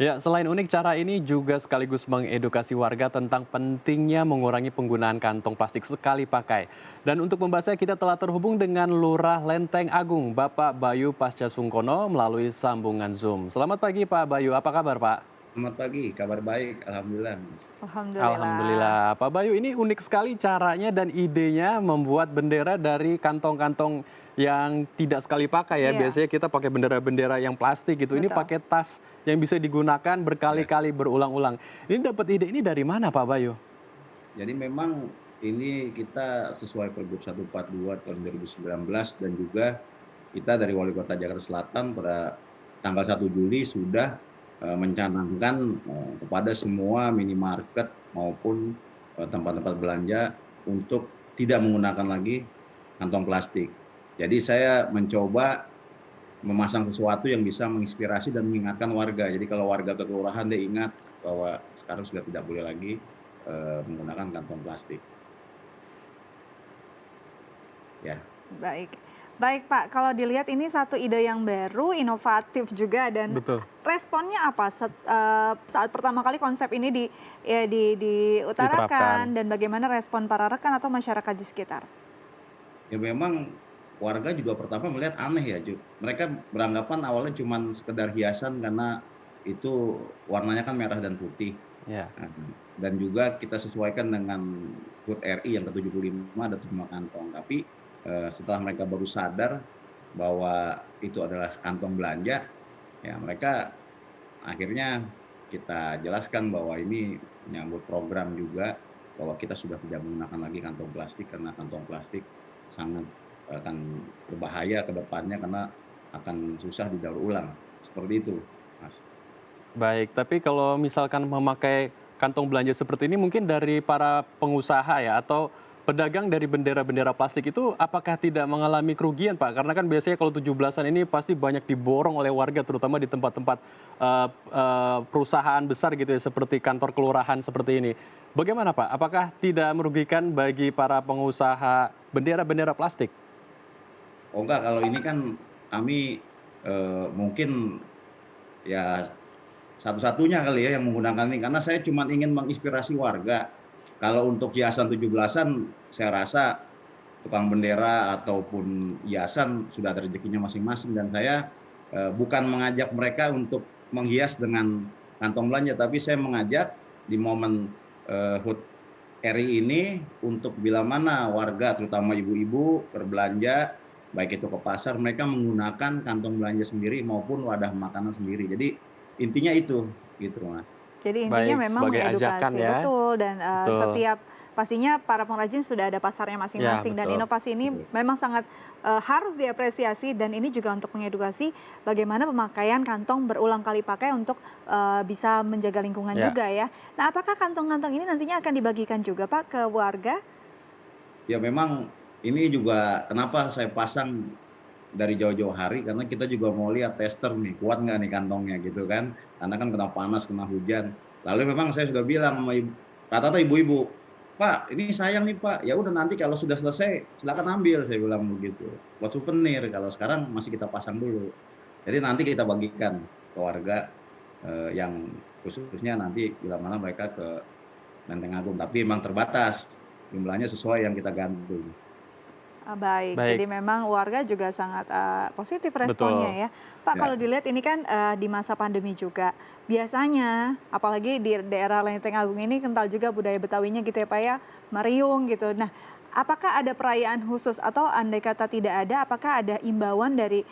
Ya, selain unik, cara ini juga sekaligus mengedukasi warga tentang pentingnya mengurangi penggunaan kantong plastik sekali pakai. Dan untuk membahasnya, kita telah terhubung dengan Lurah Lenteng Agung, Bapak Bayu Pasca Sungkono melalui sambungan Zoom. Selamat pagi Pak Bayu, apa kabar Pak? Selamat pagi, kabar baik, alhamdulillah, Mas. Alhamdulillah. Alhamdulillah. Pak Bayu, ini unik sekali caranya dan idenya membuat bendera dari kantong-kantong yang tidak sekali pakai ya. Iya, Biasanya kita pakai bendera-bendera yang plastik gitu. Ini betul. pakai tas yang bisa digunakan Ya, berkali-kali berulang-ulang. Ini dapat ide ini dari mana Pak Bayu? jadi memang ini kita sesuai Pergub 142 tahun 2019 dan juga kita dari Wali Kota Jakarta Selatan pada tanggal 1 Juli sudah mencanangkan kepada semua minimarket maupun tempat-tempat belanja untuk tidak menggunakan lagi kantong plastik. Jadi saya mencoba memasang sesuatu yang bisa menginspirasi dan mengingatkan warga. Jadi kalau warga ke kelurahan dia ingat bahwa sekarang sudah tidak boleh lagi menggunakan kantong plastik. Ya, Baik. Baik, Pak, kalau dilihat ini satu ide yang baru, inovatif juga dan Betul, responnya apa saat pertama kali konsep ini diterapkan. diutarakan dan bagaimana respon para rekan atau masyarakat di sekitar? ya memang warga juga pertama melihat aneh ya, mereka beranggapan awalnya cuma sekedar hiasan karena itu warnanya kan merah dan putih. Ya. Nah, dan juga kita sesuaikan dengan HUT RI yang ke-75 ada 5 kantong. Tapi setelah mereka baru sadar bahwa itu adalah kantong belanja, ya mereka akhirnya kita jelaskan bahwa ini menyambut program juga, bahwa kita sudah tidak menggunakan lagi kantong plastik karena kantong plastik sangat akan berbahaya ke depannya karena akan susah didaur ulang. Seperti itu, Mas. Baik, tapi kalau misalkan memakai kantong belanja seperti ini mungkin dari para pengusaha ya atau pedagang dari bendera-bendera plastik itu apakah tidak mengalami kerugian, Pak? Karena kan biasanya kalau 17-an ini pasti banyak diborong oleh warga terutama di tempat-tempat, perusahaan besar gitu ya seperti kantor kelurahan seperti ini. Bagaimana, Pak? Apakah tidak merugikan bagi para pengusaha bendera-bendera plastik? Oh enggak, kalau ini kan kami mungkin ya satu-satunya kali ya yang menggunakan ini, karena saya cuma ingin menginspirasi warga. Kalau untuk hiasan 17-an, saya rasa tukang bendera ataupun hiasan sudah ada rezekinya masing-masing dan saya bukan mengajak mereka untuk menghias dengan kantong belanja, tapi saya mengajak di momen HUT RI ini untuk bila mana warga terutama ibu-ibu berbelanja, baik itu ke pasar, mereka menggunakan kantong belanja sendiri maupun wadah makanan sendiri. Jadi intinya itu, gitu Mas. Jadi intinya Baik, memang sebagai ajakan mengedukasi, ya? betul, dan Betul. setiap pastinya para pengrajin sudah ada pasarnya Ya, masing-masing dan betul. inovasi ini Betul. memang sangat, harus diapresiasi dan ini juga untuk mengedukasi bagaimana pemakaian kantong berulang kali pakai untuk, bisa menjaga lingkungan Ya. juga ya. Nah, apakah kantong-kantong ini nantinya akan dibagikan juga Pak ke warga? Ya memang ini juga kenapa saya pasang dari jauh-jauh hari, karena kita juga mau lihat tester nih, kuat nggak nih kantongnya gitu kan. Karena kan kena panas, kena hujan. Lalu memang saya sudah bilang sama rata-rata ibu-ibu, "Pak, ini sayang nih Pak, ya udah nanti kalau sudah selesai silakan ambil," saya bilang begitu. "Buat souvenir, kalau sekarang masih kita pasang dulu." Jadi nanti kita bagikan ke warga, yang khususnya nanti bila mana mereka ke Lenteng Agung, tapi memang terbatas, jumlahnya sesuai yang kita gantung. Baik, Baik, jadi memang warga juga sangat, positif responnya betul. ya. Pak, Ya. kalau dilihat ini kan, di masa pandemi juga, biasanya apalagi di daerah Lenteng Agung ini kental juga budaya Betawinya gitu ya, Pak, ya, meriung gitu. Nah, apakah ada perayaan khusus atau andai kata tidak ada, apakah ada imbauan dari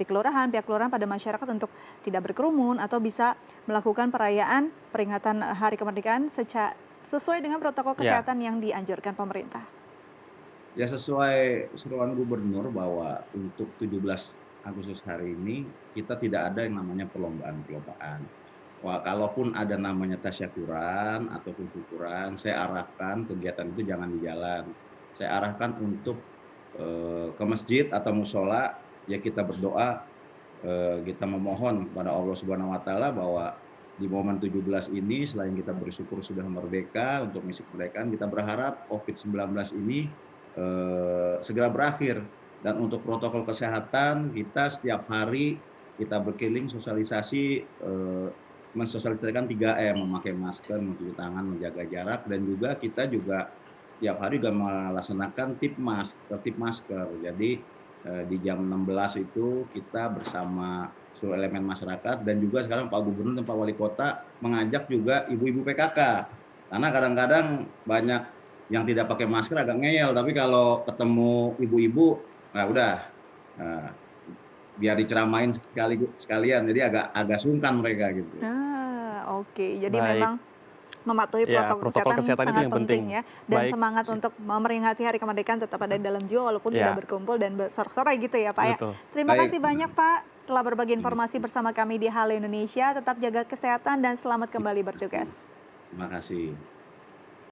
kelurahan, pihak kelurahan pada masyarakat untuk tidak berkerumun atau bisa melakukan perayaan peringatan Hari Kemerdekaan sesuai dengan protokol Ya, kesehatan yang dianjurkan pemerintah? Ya sesuai seruan gubernur bahwa untuk 17 Agustus hari ini, kita tidak ada yang namanya perlombaan-perlombaan. Wah, kalaupun ada namanya tasyakuran ataupun syukuran, saya arahkan kegiatan itu jangan di jalan. Saya arahkan untuk ke masjid atau musola, ya kita berdoa, kita memohon kepada Allah Subhanahu wa taala bahwa di momen 17 ini selain kita bersyukur sudah merdeka untuk misi kemerdekaan, kita berharap COVID-19 ini segera berakhir dan untuk protokol kesehatan kita setiap hari kita berkeliling sosialisasi, mensosialisasikan 3M, memakai masker, mencuci tangan, menjaga jarak, dan juga kita juga setiap hari juga melaksanakan tertib masker. Jadi di jam 16 itu kita bersama seluruh elemen masyarakat, dan juga sekarang Pak Gubernur dan Pak Wali Kota mengajak juga ibu-ibu PKK. Karena kadang-kadang banyak yang tidak pakai masker agak ngeyel, tapi kalau ketemu ibu-ibu, nah udah, nah, biar diceramain sekalian, jadi agak sungkan mereka gitu. Oke. Jadi Baik, memang mematuhi ya protokol protokol kesehatan kesehatan itu sangat yang penting penting. ya, dan Baik, semangat untuk memperingati Hari Kemerdekaan tetap ada dalam jiwa walaupun tidak ya berkumpul dan bersorak-sorai gitu ya Pak ya. betul. Terima Baik, kasih banyak Pak telah berbagi informasi bersama kami di Halo Indonesia. Tetap jaga kesehatan dan selamat kembali bertugas. terima kasih.